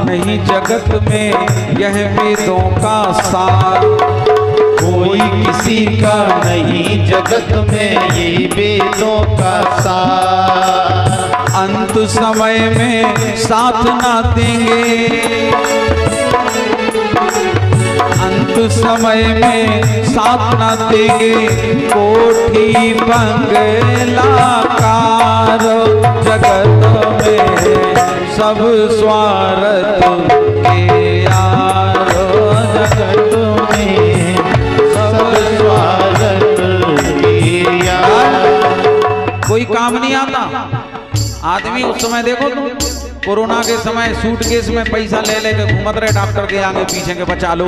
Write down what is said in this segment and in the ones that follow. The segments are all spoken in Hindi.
नहीं जगत में यह वेदों का सार। कोई किसी का नहीं जगत में ये वेदों का सार। अंत समय में साथ ना देंगे, अंत समय में साथ ना देंगे कोठी बंगला कार। जगत में सब स्वार्थ के यार, जगत में सब स्वार्थ के यार। कोई काम नहीं आता। आदमी उस समय देखो तुम, कोरोना के समय सूटकेस में पैसा ले लेके घूमत रहे डॉक्टर के आगे पीछे के बचा लो,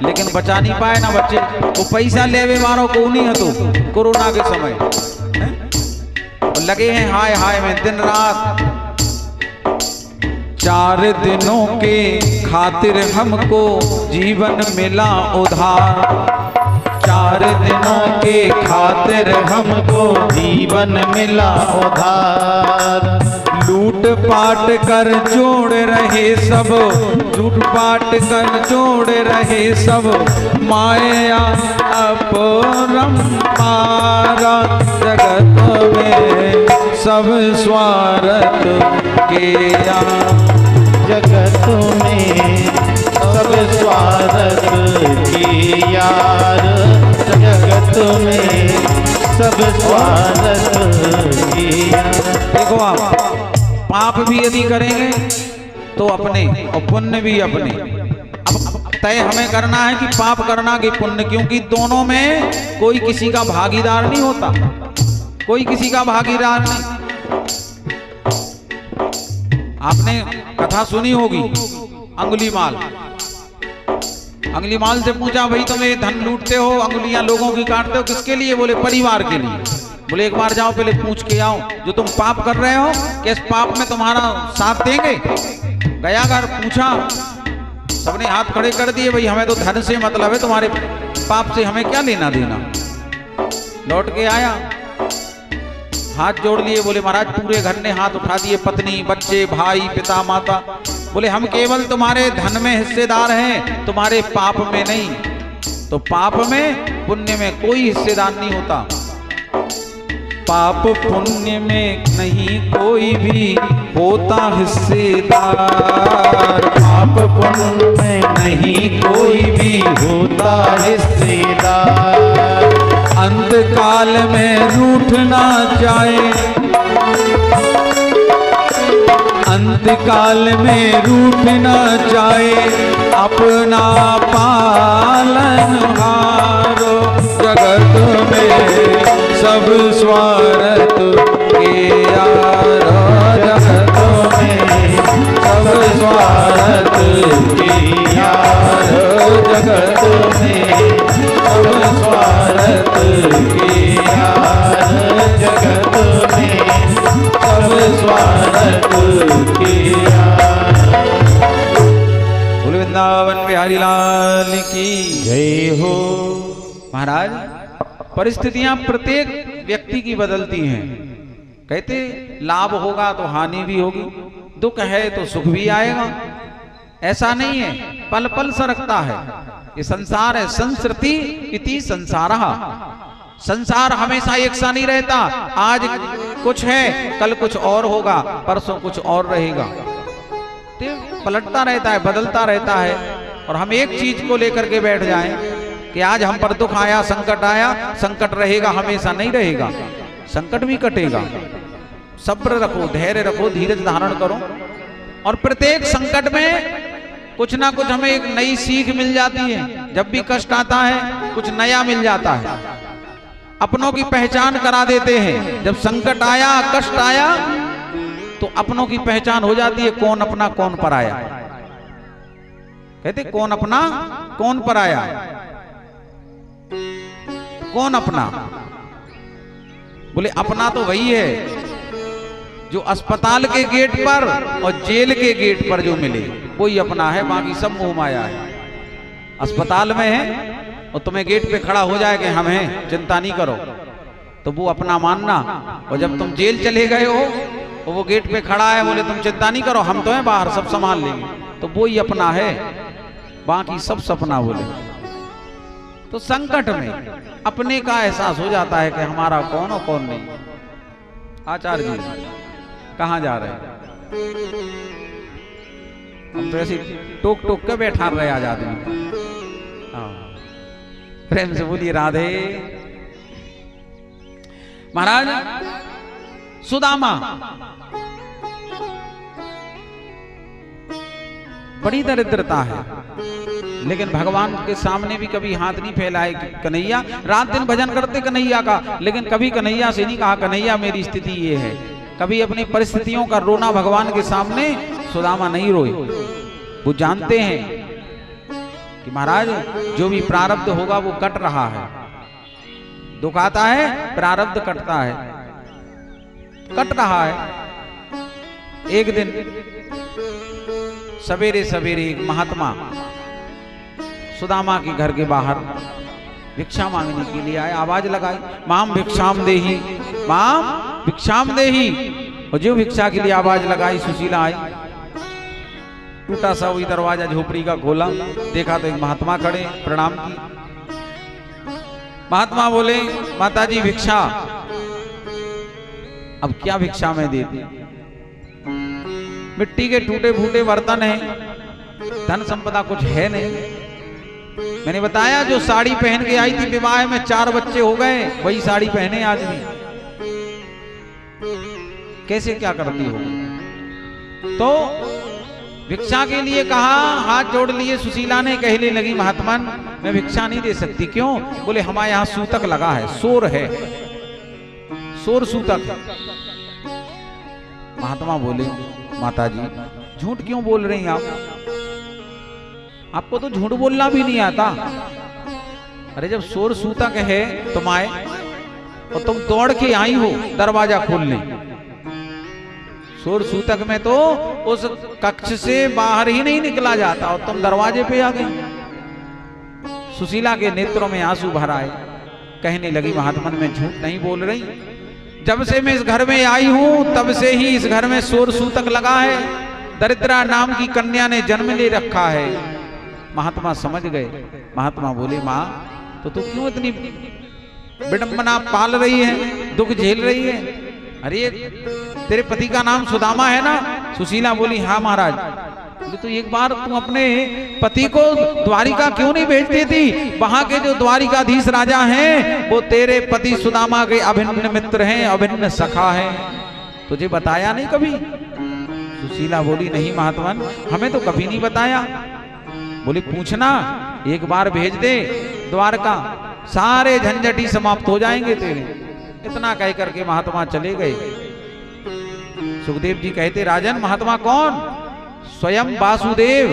लेकिन बचा नहीं पाए ना बच्चे। वो पैसा लेवे मारो को नहीं है तो कोरोना के समय लगे हैं हाय हाय में दिन रात। 4 दिनों के खातिर हमको जीवन मिला उधार। 4 दिनों के खातिर हमको जीवन मिला उधार। लूट पाट कर जोड़ रहे सब, लूट पाट कर जोड़ रहे सब माया अपरंपारा। जगत में सब स्वार्थ के यार, जगत में सब स्वार्थ के यार। जगत में सब स्वार्थ के यार। देखो आप पाप भी यदि करेंगे तो अपने और पुण्य भी अपने। अब तय हमें करना है कि पाप करना कि पुण्य, क्योंकि दोनों में कोई किसी का भागीदार नहीं होता, कोई किसी का भागीदार नहीं। आपने कथा सुनी होगी अंगुलीमाल। अंगुलीमाल से पूछा भाई तुम ये धन लूटते हो, अंगुलियां लोगों की काटते हो, किसके लिए? बोले परिवार के लिए। बोले एक बार जाओ पहले पूछ के आओ जो तुम पाप कर रहे हो कि इस पाप में तुम्हारा साथ देंगे। गया घर पूछा, सबने हाथ खड़े कर दिए, भाई हमें तो धन से मतलब है, तुम्हारे पाप से हमें क्या लेना देना। लौट के आया, हाथ जोड़ लिए, बोले महाराज पूरे घर ने हाथ उठा दिए, पत्नी बच्चे भाई पिता माता। बोले हम केवल तुम्हारे धन में हिस्सेदार हैं, तुम्हारे पाप में नहीं। तो पाप में पुण्य में कोई हिस्सेदार नहीं होता। पाप पुण्य में नहीं कोई भी होता हिस्सेदार। पाप पुण्य में नहीं कोई भी होता हिस्सेदार। अंत काल में रूठ ना जाए, अंत काल में रूठ ना जाए अपना पालन हारो। जगत में सब स्वार्थ के यार, जगत में सब स्वार्थ के यार। जगत में सब स्वार्थ के यार। जगत में सब स्वार्थ के यार। बोले वृंदावन बिहारी लाल की जय हो। महाराज परिस्थितियां प्रत्येक व्यक्ति की बदलती हैं। कहते लाभ होगा तो हानि भी होगी, दुख है तो सुख भी आएगा। ऐसा नहीं है, पल पल सरकता है। ये संसार है, संस्कृति इति संसारः। संसार हमेशा एक सा नहीं रहता। आज कुछ है कल कुछ और होगा, परसों कुछ और रहेगा। तो पलटता रहता है, बदलता रहता है। और हम एक चीज को लेकर के बैठ जाएं कि आज हम पर दुख आया, संकट आया, संकट रहेगा, हमेशा नहीं रहेगा, संकट भी कटेगा। सब्र रखो, धैर्य रखो, धीरज धारण करो। और प्रत्येक संकट में कुछ ना कुछ हमें एक नई सीख मिल जाती है। जब भी कष्ट आता है कुछ नया मिल जाता है। अपनों की पहचान करा देते हैं। जब संकट आया, कष्ट आया, तो अपनों की पहचान हो जाती है, कौन अपना कौन पराया। कहते कौन अपना कौन पराया। कौन अपना? बोले अपना तो वही है जो अस्पताल के गेट पर और जेल के गेट पर जो मिले, कोई अपना है, बाकी सब मोह माया है। अस्पताल में है और तुम्हें गेट पे खड़ा हो जाए कि हम हैं, चिंता नहीं करो, तो वो अपना मानना। और जब तुम जेल चले गए हो तो वो गेट पे खड़ा है, बोले तुम चिंता नहीं करो, हम तो हैं बाहर, सब संभाल लेंगे। तो वो ही अपना है, बाकी सब सपना। बोले तो संकट में अपने का एहसास हो जाता है कि हमारा कौन और कौन नहीं। आचार्य जी कहाँ जा रहे हैं? हम तो ऐसे टोक टोक के बैठा रहे आज आदमी। प्रेम से बोलिए राधे। महाराज सुदामा बड़ी दरिद्रता है, लेकिन भगवान के सामने भी कभी हाथ नहीं फैलाए। कन्हैया रात दिन भजन करते कन्हैया का, लेकिन कभी कन्हैया से नहीं कहा कन्हैया मेरी स्थिति ये है। कभी अपनी परिस्थितियों का रोना भगवान के सामने सुदामा नहीं रोए। वो जानते हैं कि महाराज जो भी प्रारब्ध होगा वो कट रहा है। दुख आता है, प्रारब्ध कटता है, कट रहा है। एक दिन सवेरे सवेरे एक महात्मा सुदामा के घर के बाहर भिक्षा मांगने के लिए आए। आवाज लगाई, माम भिक्षाम देही, माम भिक्षाम देही। और जो भिक्षा के लिए आवाज लगाई, सुशीला आई। टूटा सा वही दरवाजा झोपड़ी का खोला, देखा तो एक महात्मा खड़े, प्रणाम की। महात्मा बोले माताजी भिक्षा। अब क्या भिक्षा में देती? मिट्टी के टूटे फूटे बर्तन हैं, धन संपदा कुछ है नहीं। मैंने बताया जो साड़ी पहन के आई थी विवाह में, 4 बच्चे हो गए, वही साड़ी पहने आज भी। कैसे क्या करती हो? तो भिक्षा के लिए कहा, हाथ जोड़ लिए सुशीला ने। कहने लगी महात्मन मैं भिक्षा नहीं दे सकती। क्यों? बोले हमारे यहाँ सूतक लगा है, शोर है, शोर सूतक। महात्मा बोले माताजी झूठ क्यों बोल रही हैं आप? आपको तो झूठ बोलना भी नहीं आता। अरे जब शोर सूतक है तुम आए और तुम दौड़ के आई हो दरवाजा खोलने। शोर सूतक में तो उस कक्ष से बाहर ही नहीं निकला जाता और तुम दरवाजे पे आ गई। सुशीला के नेत्रों में आंसू भर आए। कहने लगी महात्मन मैं झूठ नहीं बोल रही। जब से मैं इस घर में आई हूं तब से ही इस घर में शोर सूतक लगा है। दरिद्रा नाम की कन्या ने जन्म ले रखा है। महात्मा समझ गए। महात्मा बोले माँ तो तू क्यों इतनी विडंबना पाल रही है, दुख झेल रही है? अरे तेरे पति का नाम सुदामा है ना? सुशीला बोली हाँ महाराज। बोले तो एक बार तू अपने पति को द्वारिका क्यों नहीं भेजती थी? वहां के जो द्वारिकाधीश राजा हैं वो तेरे पति सुदामा के अभिन्न मित्र हैं, अभिन्न सखा हैं। तुझे बताया नहीं कभी? सुशीला बोली नहीं महात्मन हमें तो कभी नहीं बताया। बोले पूछना, एक बार भेज दे द्वारका, सारे झंझट ही समाप्त हो जाएंगे तेरे। इतना कह करके महात्मा चले गए। सुखदेव जी कहते राजन महात्मा कौन? स्वयं वासुदेव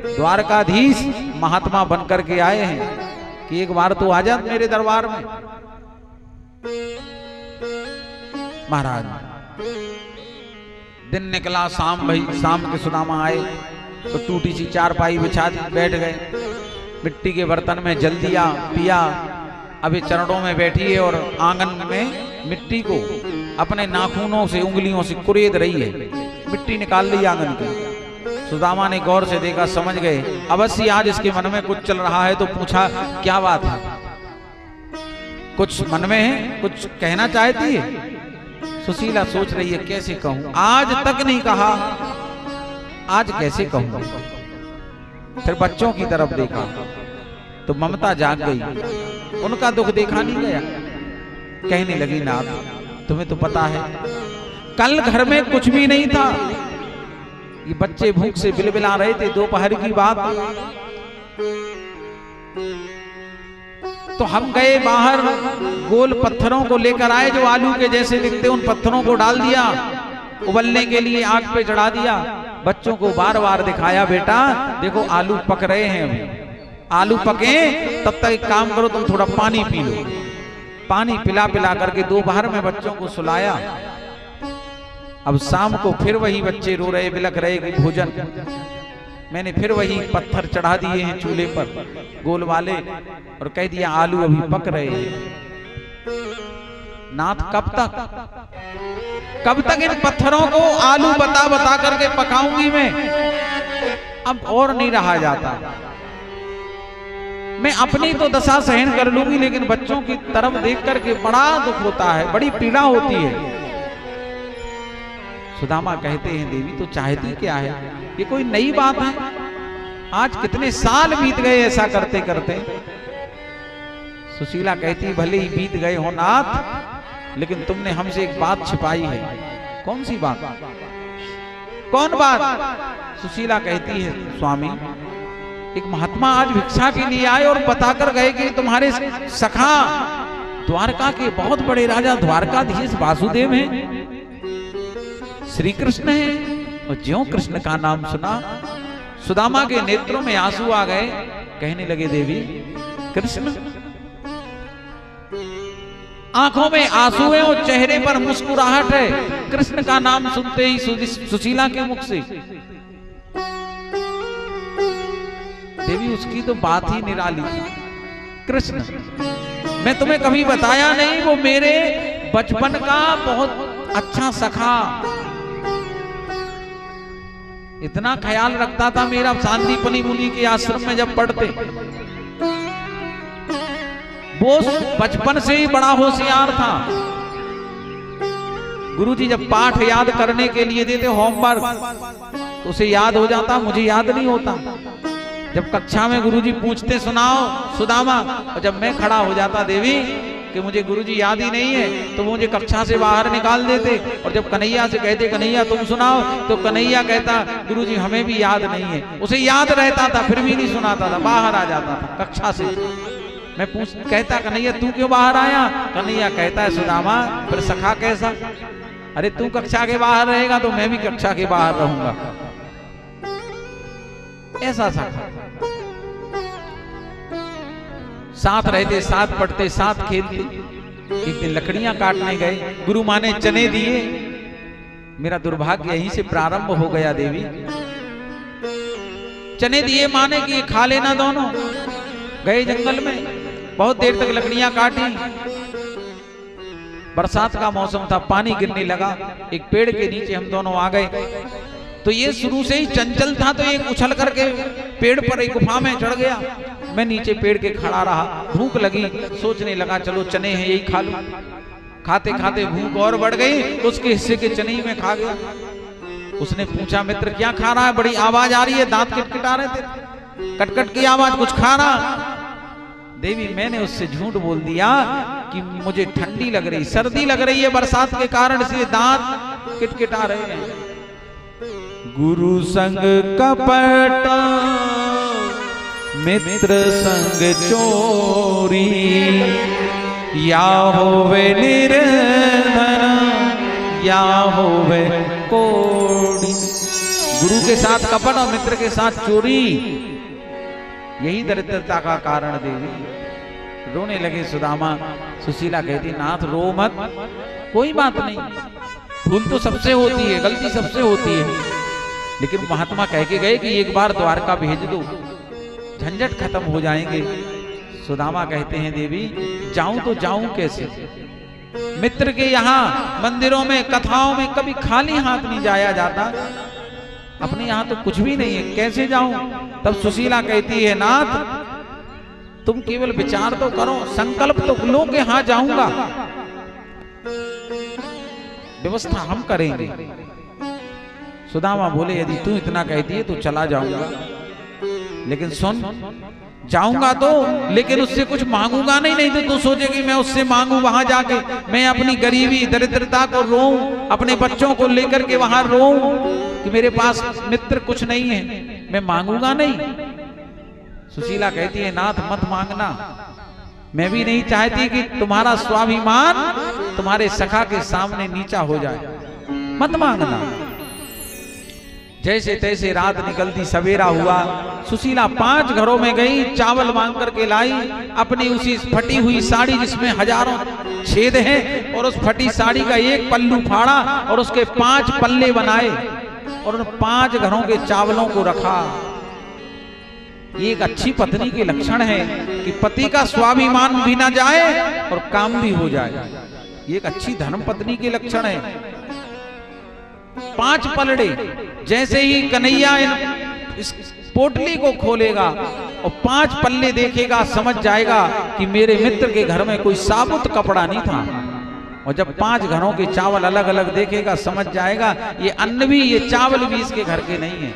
द्वारकाधीश महात्मा बनकर के आए हैं कि एक बार तो आ जा मेरे दरबार में। महाराज दिन निकला, शाम भई, शाम के सुदामा आए तो टूटी सी चारपाई बिछा दी, बैठ गए। मिट्टी के बर्तन में जल दिया, पिया। अभी चरणों में बैठी है और आंगन में मिट्टी को अपने नाखूनों से उंगलियों से कुरेद रही है। मिट्टी निकाल ली आंगन की। सुदामा ने गौर से देखा, समझ गए अवश्य आज इसके मन में कुछ चल रहा है। तो पूछा क्या बात है? कुछ मन में है, कुछ कहना चाहती है? सुशीला सोच रही है कैसे कहूं, आज तक नहीं कहा, आज कैसे कहूं। फिर बच्चों की तरफ देखा तो ममता जाग गई, उनका दुख देखा नहीं गया। कहने लगी नाथ तुम्हें तो पता है कल घर में कुछ भी नहीं था, ये बच्चे भूख से बिलबिला रहे थे, दोपहर की बात। तो हम गए बाहर, गोल पत्थरों को लेकर आए जो आलू के जैसे दिखते, उन पत्थरों को डाल दिया, उबलने के लिए आग पे चढ़ा दिया। बच्चों को बार बार दिखाया बेटा देखो आलू पक रहे हैं, अभी आलू पके तब तक एक काम करो तुम थोड़ा पानी पी लो। पानी पिला पिला करके दोपहर में बच्चों को सुलाया। अब शाम को फिर वही बच्चे रो रहे बिलख रहे कि भोजन। मैंने फिर वही पत्थर चढ़ा दिए हैं चूल्हे पर गोल वाले और कह दिया आलू अभी पक रहे हैं। नाथ कब तक इन पत्थरों को आलू बता बता करके पकाऊंगी मैं? अब और नहीं रहा जाता। मैं अपनी तो दशा सहन कर लूंगी, लेकिन बच्चों की तरफ देख करके बड़ा दुख होता है, बड़ी पीड़ा होती है। सुदामा कहते हैं देवी तो चाहती क्या है? ये कोई नई बात है? आज कितने साल बीत गए ऐसा करते करते। सुशीला कहती भले ही बीत गए हो नाथ, लेकिन तुमने हमसे एक बात छिपाई है। कौन सी बात? कौन बात? सुशीला कहती है स्वामी, एक महात्मा आज भिक्षा के लिए आए और बताकर गए कि तुम्हारे सखा द्वारका के बहुत बड़े राजा द्वारकाधीश वासुदेव हैं, श्री कृष्ण हैं। और ज्यों कृष्ण का नाम सुना, सुदामा के नेत्रों में आंसू आ गए। कहने लगे देवी कृष्ण, आंखों में आंसू है और चेहरे पर मुस्कुराहट है। कृष्ण का नाम सुनते ही सुशीला के मुख से देवी उसकी तो बात ही निराली थी। कृष्ण, मैं तुम्हें कभी बताया नहीं, वो मेरे बचपन का बहुत अच्छा सखा, इतना ख्याल रखता था मेरा। सांदीपनि मुनि के आश्रम में जब पढ़ते, वो बचपन से ही बड़ा होशियार था। गुरुजी जब पाठ याद करने के लिए देते होमवर्क, तो उसे याद हो जाता, मुझे याद नहीं होता। जब कक्षा में गुरुजी पूछते सुनाओ सुदामा, और जब मैं खड़ा हो जाता देवी कि मुझे गुरुजी याद ही नहीं है, तो मुझे कक्षा से बाहर निकाल देते। और जब कन्हैया से कहते कन्हैया तुम सुनाओ, तो कन्हैया कहता गुरुजी हमें भी याद नहीं है। उसे याद रहता था फिर भी नहीं सुनाता था, बाहर आ जाता था कक्षा से। मैं कहता कन्हैया तू क्यों बाहर आया? कन्हैया कहता है सुदामा फिर सखा कैसा? अरे तू कक्षा के बाहर रहेगा तो मैं भी कक्षा के बाहर रहूंगा, ऐसा सखा। साथ रहते, साथ पढ़ते, साथ खेलते। एक दिन लकड़ियां काटने गए, गुरु माँ ने चने दिए। मेरा दुर्भाग्य यहीं से प्रारंभ हो गया देवी। चने दिए माँ ने कि खा लेना दोनों। गए जंगल में, बहुत देर तक लकड़ियां काटी। बरसात का मौसम था, पानी गिरने लगा। एक पेड़ के नीचे हम दोनों आ गए। तो ये शुरू से ही चंचल था, तो ये उछल करके पेड़ पर एक गुफा में चढ़ गया। मैं नीचे पेड़ के खड़ा रहा। भूख लगी, सोचने लगा चलो चने हैं यही खा लूं। खाते खाते भूख और बढ़ गई, उसके हिस्से के चने ही में खा गया। उसने पूछा मित्र क्या खा रहा है? बड़ी आवाज आ रही है, दांत किटकिटा रहे थे, कटकट की आवाज, कुछ खा रहा? देवी मैंने उससे झूठ बोल दिया कि मुझे ठंडी लग रही, सर्दी लग रही है बरसात के कारण, इसलिए दांत किटकिटा रहे हैं। गुरु संग कपट मित्र संग चोरी, या होवे निर्धन या होवे कोड़ी। गुरु के साथ कपट और मित्र के साथ चोरी, यही दरिद्रता का कारण देवी। रोने लगे सुदामा। सुशीला कहती नाथ रो मत, कोई बात नहीं, भूल तो सबसे होती है, गलती सबसे होती है, लेकिन महात्मा कह के गए कि एक बार द्वारका भेज दो, झंझट खत्म हो जाएंगे। सुदामा कहते हैं देवी जाऊं तो जाऊं कैसे? मित्र के यहाँ मंदिरों में कथाओं में कभी खाली हाथ नहीं जाया जाता, अपने यहाँ तो कुछ भी नहीं है, कैसे जाऊं? तब सुशीला कहती है नाथ तुम केवल विचार तो करो, संकल्प तो लो कि हाँ जाऊंगा, व्यवस्था हम करेंगे। सुदामा बोले यदि तू इतना कहती है तो चला जाऊंगा, लेकिन सुन जाऊंगा तो, लेकिन उससे कुछ मांगूंगा नहीं, नहीं तो तू सोचेगी मैं उससे मांगू वहां जाके, मैं अपनी गरीबी दरिद्रता को रोऊं, अपने बच्चों को लेकर के वहां रोऊं कि मेरे पास मित्र कुछ नहीं है, मैं मांगूंगा नहीं। सुशीला कहती है नाथ मत मांगना, मैं भी नहीं चाहती कि तुम्हारा स्वाभिमान तुम्हारे सखा के सामने नीचा हो जाए, मत मांगना। जैसे तैसे रात निकलती, सवेरा हुआ। सुशीला 5 घरों में गई, चावल मांग करके लाई, अपनी उसी फटी हुई साड़ी जिसमें हजारों छेद हैं, और उस फटी साड़ी का एक पल्लू फाड़ा और उसके 5 पल्ले बनाए और उन 5 घरों के चावलों को रखा। ये एक अच्छी पत्नी के लक्षण है कि पति का स्वाभिमान भी ना जाए और काम भी हो जाए। ये एक अच्छी धर्म पत्नी के लक्षण है। 5 पलड़े, जैसे ही कन्हैया इस पोटली को खोलेगा और 5 पल्ले देखेगा, समझ जाएगा कि मेरे मित्र के घर में कोई साबुत कपड़ा नहीं था। और जब 5 घरों के चावल अलग अलग देखेगा, समझ जाएगा ये अन्न भी, ये चावल भी इसके घर के नहीं है।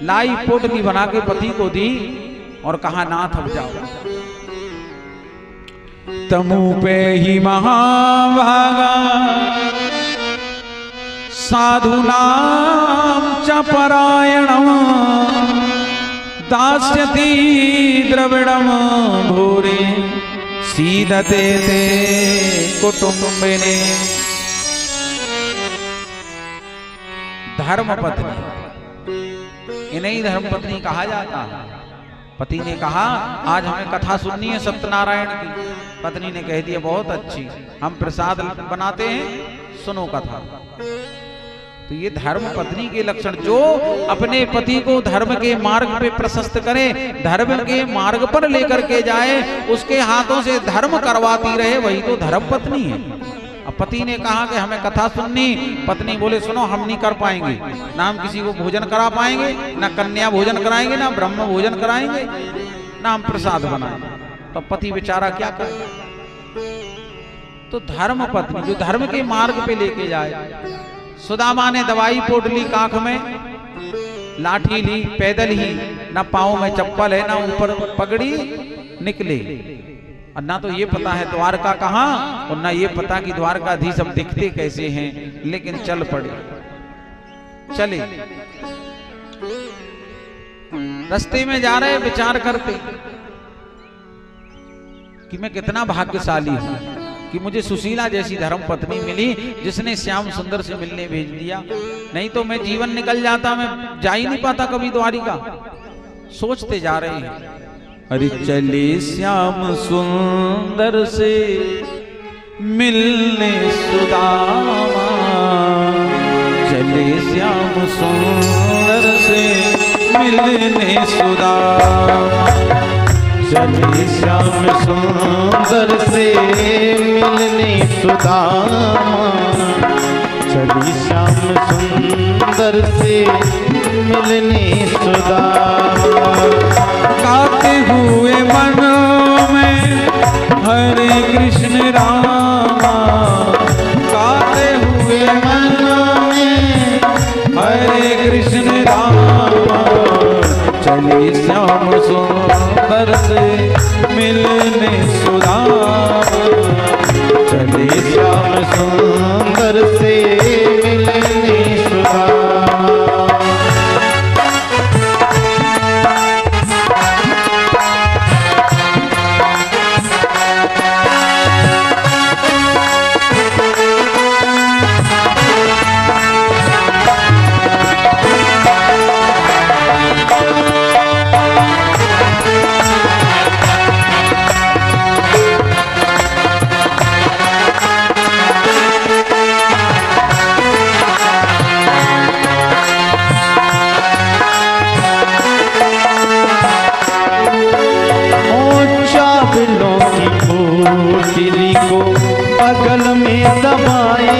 लाई पोटली बना के पति को दी और कहा नाथ अब जाओ। तमु पे ही महाभागा साधूनां च परायणं दास्यति द्रविणं भूरि सीदते ते कुटुम्बिने। धर्म पत्नी, इन्हें धर्म पत्नी कहा जाता है। पति ने कहा आज हमें कथा सुननी है सत्यनारायण की। पत्नी ने कह दिया बहुत अच्छी, हम प्रसाद बनाते हैं, सुनो कथा। तो ये धर्म पत्नी के लक्षण, जो अपने पति को धर्म के मार्ग पे प्रशस्त करे, धर्म के मार्ग पर लेकर के जाए, उसके हाथों से धर्म करवाती रहे, वही तो धर्म पत्नी है। अब पति ने कहा कि हमें कथा सुननी, पत्नी बोले सुनो हम नहीं कर पाएंगे, ना हम किसी को भोजन करा पाएंगे, ना कन्या भोजन कराएंगे, ना ब्रह्म भोजन कराएंगे, ना हम प्रसाद बनाएंगे। तो पति बेचारा क्या करे। तो धर्म पत्नी जो धर्म के मार्ग पे लेके जाए। सुदामा ने दवाई पोटली काख में, लाठी ली, पैदल ही, ना पाँव में चप्पल है, ना ऊपर पगड़ी, निकले। और ना तो ये पता है द्वारका कहाँ, और ना ये पता कि द्वारकाधीश अब दिखते कैसे हैं, लेकिन चल पड़े। चले रास्ते में जा रहे, विचार करते कि मैं कितना भाग्यशाली हूं कि मुझे सुशीला जैसी धर्म पत्नी मिली, जिसने श्याम सुंदर से मिलने भेज दिया। नहीं तो मैं जीवन निकल जाता, मैं जा ही नहीं पाता कभी द्वारिका। सोचते जा रहे हैं। अरे चले श्याम सुंदर से मिलने सुदामा, चले श्याम सुंदर से मिलने सुदामा, चले श्याम सुंदर से मिलने सुदामा, चले श्याम सुंदर से मिलने सुदामा। गाते हुए मन में हरे कृष्ण रामा, गाते हुए मन में हरे कृष्ण रामा, चले श्याम सुंदर से मिलने सुदामा, चले श्याम सुंदर से मिलने सुदामा। को बगल में दबाए,